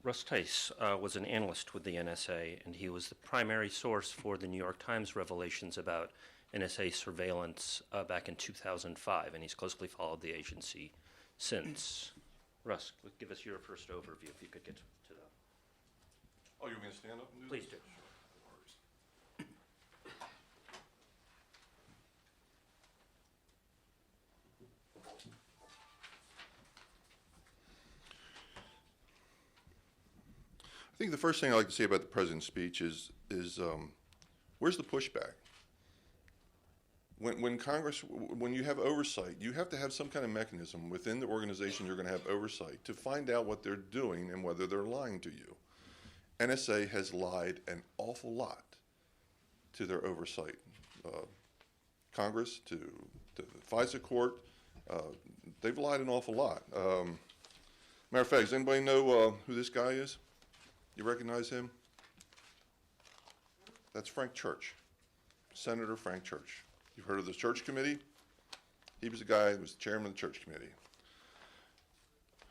Russ Tice was an analyst with the NSA, and he was the primary source for the New York Times revelations about NSA surveillance back in 2005, and he's closely followed the agency since. Russ, give us your first overview, if you could get to that. Oh, you want me to stand up and do Please this? do. Sure, no worries. I think the first thing I'd like to say about the president's speech is where's the pushback? When Congress, when you have oversight, you have to have some kind of mechanism within the organization you're going to have oversight to find out what they're doing and whether they're lying to you. NSA has lied an awful lot to their oversight. Congress, to the FISA court, they've lied an awful lot. Matter of fact, does anybody know who this guy is? You recognize him? That's Frank Church, Senator Frank Church. You've heard of the Church Committee? He was the guy who was the chairman of the Church Committee.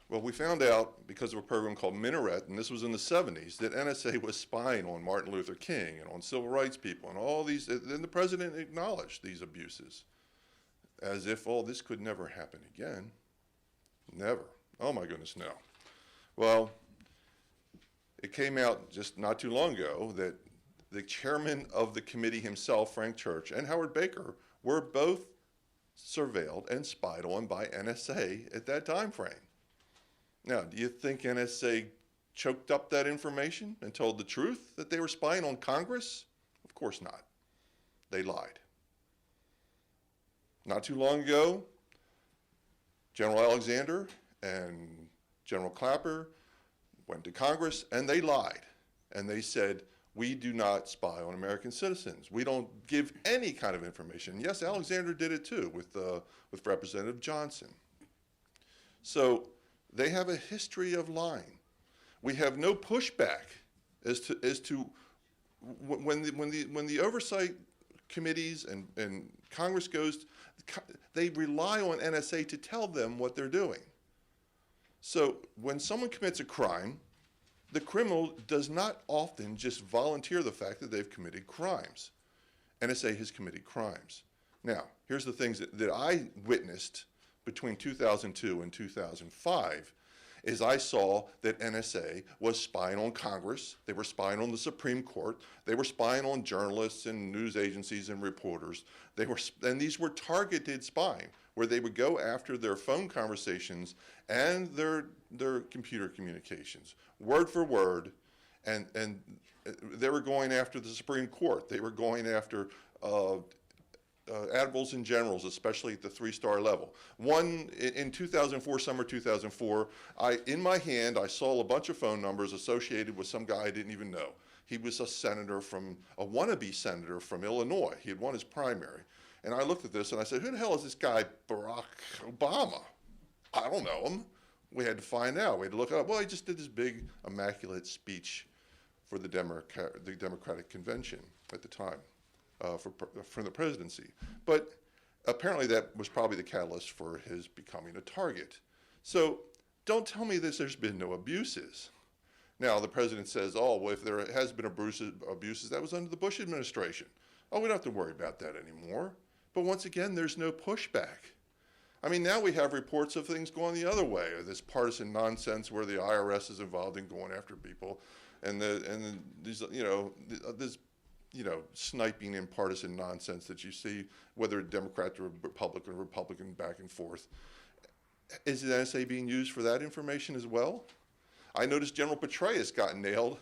Well, we found out because of a program called Minaret, and this was in the 70s, that NSA was spying on Martin Luther King and on civil rights people and all these, and the president acknowledged these abuses as if, oh, this could never happen again. Never. Oh my goodness, no. Well, it came out just not too long ago that the chairman of the committee himself, Frank Church, and Howard Baker were both surveilled and spied on by NSA at that time frame. Now, do you think NSA choked up that information and told the truth that they were spying on Congress? Of course not. They lied. Not too long ago, General Alexander and General Clapper went to Congress and they lied. And they said, we do not spy on American citizens. We don't give any kind of information. Yes, Alexander did it too with Representative Johnson. So they have a history of lying. We have no pushback as to when the oversight committees and Congress goes, they rely on NSA to tell them what they're doing. So when someone commits a crime, the criminal does not often just volunteer the fact that they've committed crimes. NSA has committed crimes. Now, here's the things that I witnessed between 2002 and 2005 is I saw that NSA was spying on Congress, they were spying on the Supreme Court, they were spying on journalists and news agencies and reporters. And these were targeted spying, where they would go after their phone conversations and their computer communications, word for word, and they were going after the Supreme Court. They were going after admirals and generals, especially at the 3-star level. One, in 2004, summer 2004, in my hand, I saw a bunch of phone numbers associated with some guy I didn't even know. He was a wannabe senator from Illinois. He had won his primary. And I looked at this and I said, who the hell is this guy, Barack Obama? I don't know him. We had to find out. We had to look it up. Well, he just did this big, immaculate speech for the Democratic Convention at the time. For the presidency. But apparently that was probably the catalyst for his becoming a target. So don't tell me there's been no abuses. Now the president says, oh, well, if there has been abuses, that was under the Bush administration. Oh, we don't have to worry about that anymore. But once again, there's no pushback. I mean, now we have reports of things going the other way, or this partisan nonsense where the IRS is involved in going after people, and these, sniping and partisan nonsense that you see, whether Democrat or Republican back and forth. Is the NSA being used for that information as well? I noticed General Petraeus got nailed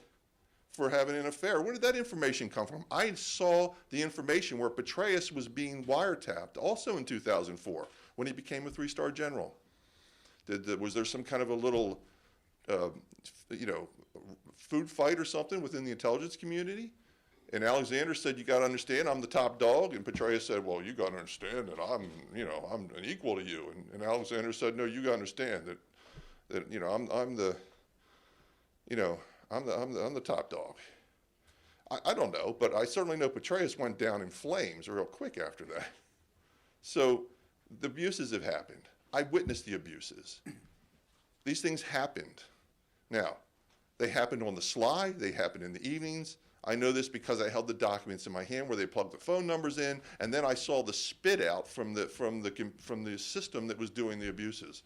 for having an affair. Where did that information come from? I saw the information where Petraeus was being wiretapped also in 2004 when he became a 3-star general. Was there some kind of a little, food fight or something within the intelligence community? And Alexander said, you got to understand, I'm the top dog. And Petraeus said, well, you got to understand that I'm an equal to you. And Alexander said, no, you got to understand that I'm the top dog. I don't know, but I certainly know Petraeus went down in flames real quick after that. So the abuses have happened. I witnessed the abuses. These things happened. Now, They happened on the sly. They happened in the evenings. I know this because I held the documents in my hand where they plugged the phone numbers in, and then I saw the spit out from the system that was doing the abuses,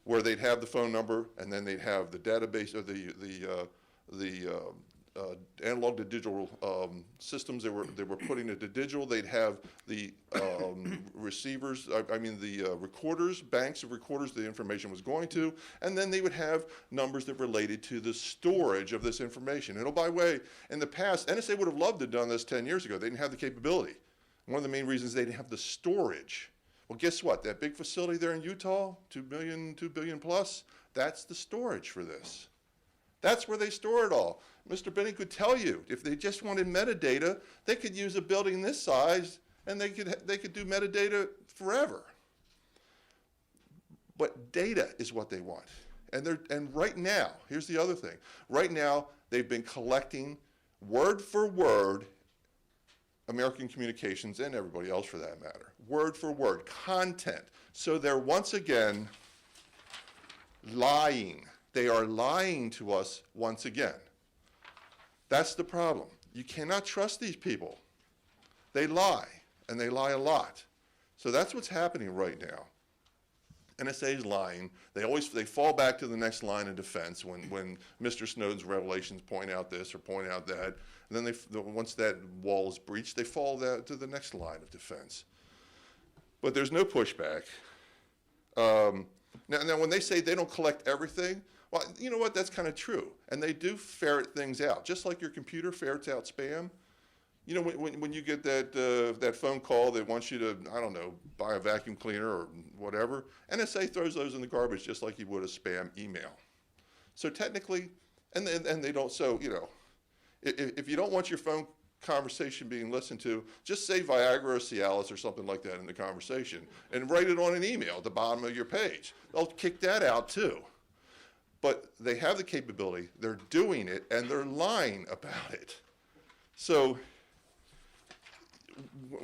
where they'd have the phone number and then they'd have the database or the analog to digital systems they were putting into digital. They'd have the receivers, the recorders, banks of recorders the information was going to, and then they would have numbers that related to the storage of this information. And oh, by the way, in the past, NSA would have loved to have done this 10 years ago. They didn't have the capability. One of the main reasons they didn't have the storage. Well, guess what? That big facility there in Utah, 2 billion plus, that's the storage for this. That's where they store it all. Mr. Benny could tell you, if they just wanted metadata, they could use a building this size and they could do metadata forever. But data is what they want. And right now, here's the other thing. Right now, they've been collecting word for word American communications and everybody else for that matter. Word for word, content. So they're once again lying. They are lying to us once again. That's the problem. You cannot trust these people. They lie, and they lie a lot. So that's what's happening right now. NSA is lying. They fall back to the next line of defense when Mr. Snowden's revelations point out this or point out that. And then once that wall is breached, they fall to the next line of defense. But there's no pushback. Now, when they say they don't collect everything, well, you know what? That's kind of true. And they do ferret things out, just like your computer ferrets out spam. You know, when you get that phone call that wants you to, I don't know, buy a vacuum cleaner or whatever, NSA throws those in the garbage just like you would a spam email. So technically, and they don't, so, you know, if you don't want your phone conversation being listened to, just say Viagra or Cialis or something like that in the conversation and write it on an email at the bottom of your page. They'll kick that out too. But they have the capability, they're doing it, and they're lying about it. So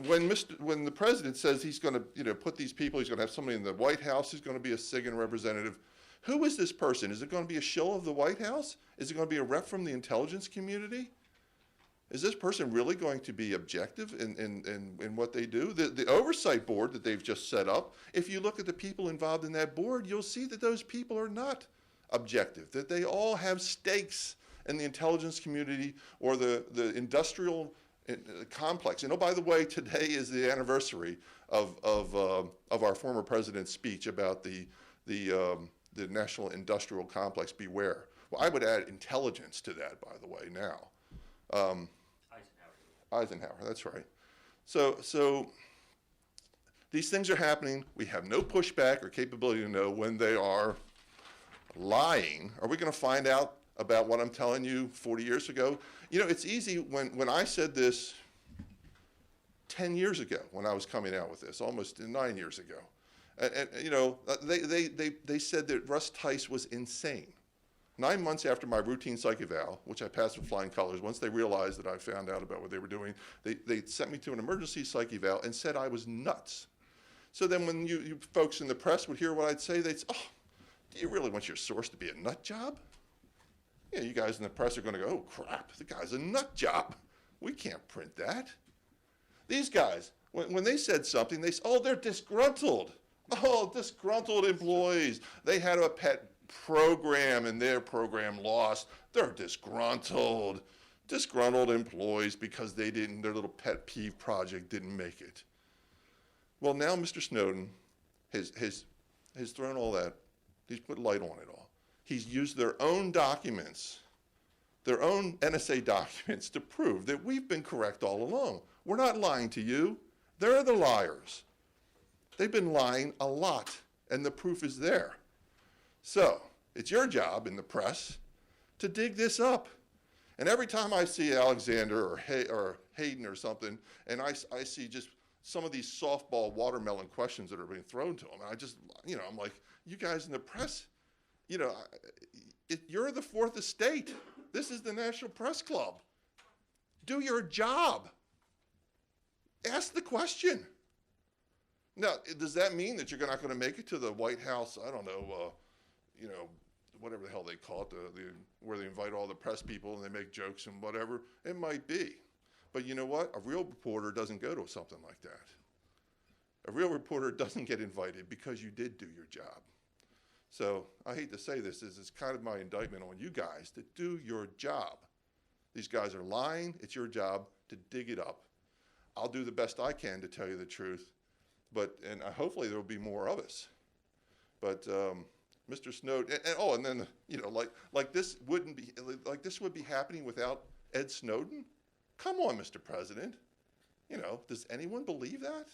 when the president says he's going to, put these people, he's going to have somebody in the White House who's going to be a SIGINT representative, who is this person? Is it going to be a shill of the White House? Is it going to be a rep from the intelligence community? Is this person really going to be objective in what they do? The oversight board that they've just set up, if you look at the people involved in that board, you'll see that those people are not objective, that they all have stakes in the intelligence community or the industrial complex. And oh, by the way, today is the anniversary of our former president's speech about the national industrial complex. Beware. Well, I would add intelligence to that, by the way. Now, Eisenhower. That's right. So these things are happening. We have no pushback or capability to know when they are lying. Are we going to find out about what I'm telling you 40 years ago? You know, it's easy when I said this 10 years ago when I was coming out with this, almost 9 years ago. And they said that Russ Tice was insane. 9 months after my routine psych eval, which I passed with flying colors, once they realized that I found out about what they were doing, they sent me to an emergency psych eval and said I was nuts. So then when you folks in the press would hear what I'd say, they'd say, oh, do you really want your source to be a nut job? Yeah, you guys in the press are going to go, oh, crap, the guy's a nut job. We can't print that. These guys, when they said something, they said, oh, they're disgruntled. Oh, disgruntled employees. They had a pet program and their program lost. They're disgruntled. Disgruntled employees because their little pet peeve project didn't make it. Well, now Mr. Snowden has thrown all that. He's put light on it all. He's used their own documents, their own NSA documents, to prove that we've been correct all along. We're not lying to you. They're the liars. They've been lying a lot, and the proof is there. So it's your job in the press to dig this up. And every time I see Alexander or Hayden or something, and I see just some of these softball watermelon questions that are being thrown to them, and I just, I'm like, you guys in the press, you're the fourth estate. This is the National Press Club. Do your job. Ask the question. Now, does that mean that you're not going to make it to the White House, I don't know, whatever the hell they call it, where they invite all the press people and they make jokes and whatever. It might be. But you know what? A real reporter doesn't go to something like that. A real reporter doesn't get invited because you did do your job. So I hate to say this, it's kind of my indictment on you guys to do your job. These guys are lying. It's your job to dig it up. I'll do the best I can to tell you the truth, and hopefully there will be more of us. But Mr. Snowden, and then like this would be happening without Ed Snowden? Come on, Mr. President. Does anyone believe that?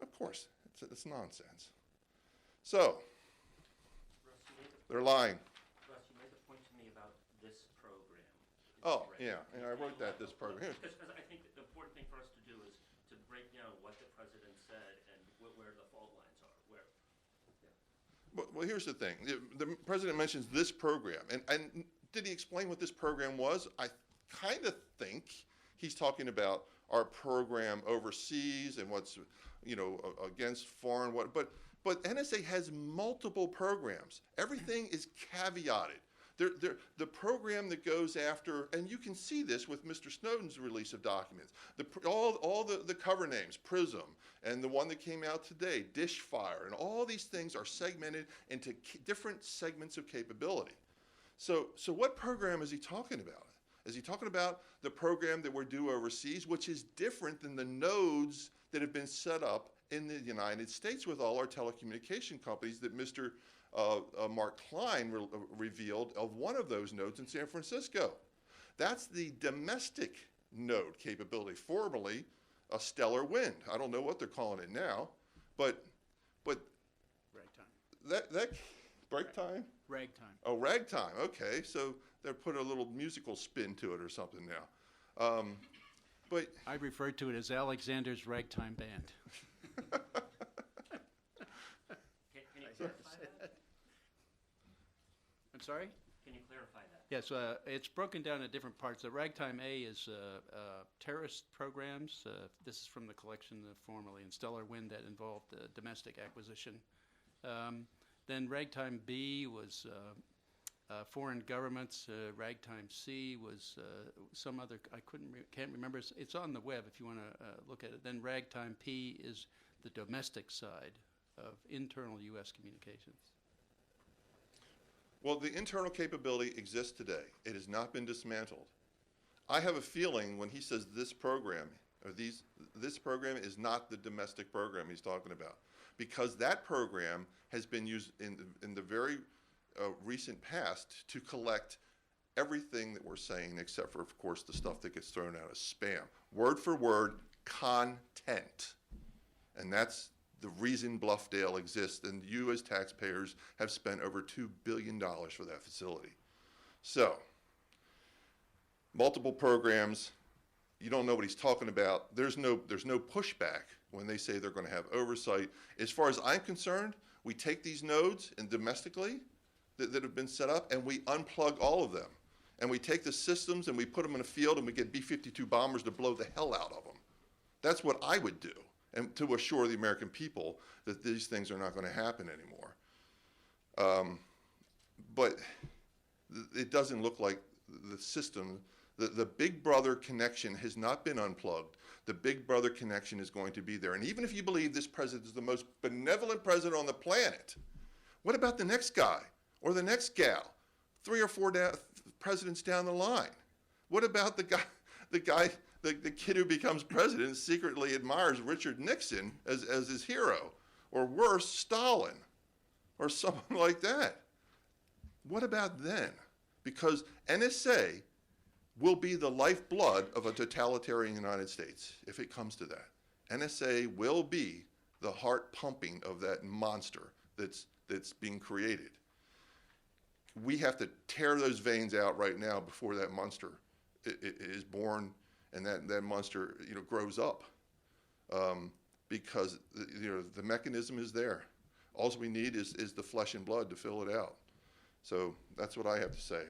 Of course, it's nonsense. So, they're lying. Russ, you made the point to me about this program. Oh, yeah, I wrote that, this program. Because I think the important thing for us to do is to break down what the president said and where the fault lines are. Well, here's the thing. The president mentions this program, and did he explain what this program was? I kind of think he's talking about our program overseas and what's, against foreign but NSA has multiple programs. Everything is caveated. The program that goes after, and you can see this with Mr. Snowden's release of documents, all the cover names, PRISM, and the one that came out today, Dishfire, and all these things are segmented into different segments of capability. So what program is he talking about? Is he talking about the program that we're due overseas, which is different than the nodes that have been set up in the United States with all our telecommunication companies that Mr. Mark Klein revealed of one of those nodes in San Francisco? That's the domestic node capability, formerly a stellar wind. I don't know what they're calling it now, but Ragtime. That break time? Ragtime. Oh, ragtime. Okay, so they're putting a little musical spin to it or something now. But I refer to it as Alexander's Ragtime Band. Can you clarify that? I'm sorry? Can you clarify that? Yes, it's broken down into different parts. The Ragtime A is terrorist programs. This is from the collection formerly in Stellar Wind that involved domestic acquisition. Then Ragtime B was foreign governments. Ragtime C was some other, can't remember. It's on the web if you want to look at it. Then Ragtime P is the domestic side of internal U.S. communications. Well, the internal capability exists today. It has not been dismantled. I have a feeling when he says this program, this program is not the domestic program he's talking about, because that program has been used in the very recent past to collect everything that we're saying, except for, of course, the stuff that gets thrown out as spam. Word for word, content. And that's the reason Bluffdale exists, and you as taxpayers have spent over $2 billion for that facility. So, multiple programs, you don't know what he's talking about. There's no pushback when they say they're going to have oversight. As far as I'm concerned, we take these nodes and domestically that have been set up, and we unplug all of them. And we take the systems and we put them in a field and we get B-52 bombers to blow the hell out of them. That's what I would do, and to assure the American people that these things are not going to happen anymore. But it doesn't look like the system, the Big Brother connection has not been unplugged. The Big Brother connection is going to be there. And even if you believe this president is the most benevolent president on the planet, what about the next guy or the next gal, 3 or 4 presidents down the line? What about the kid who becomes president and secretly admires Richard Nixon as his hero, or worse, Stalin, or someone like that? What about then? Because NSA will be the lifeblood of a totalitarian United States if it comes to that. NSA will be the heart pumping of that monster that's being created. We have to tear those veins out right now before that monster is born and that monster grows up, because the mechanism is there. All we need is the flesh and blood to fill it out. So that's what I have to say.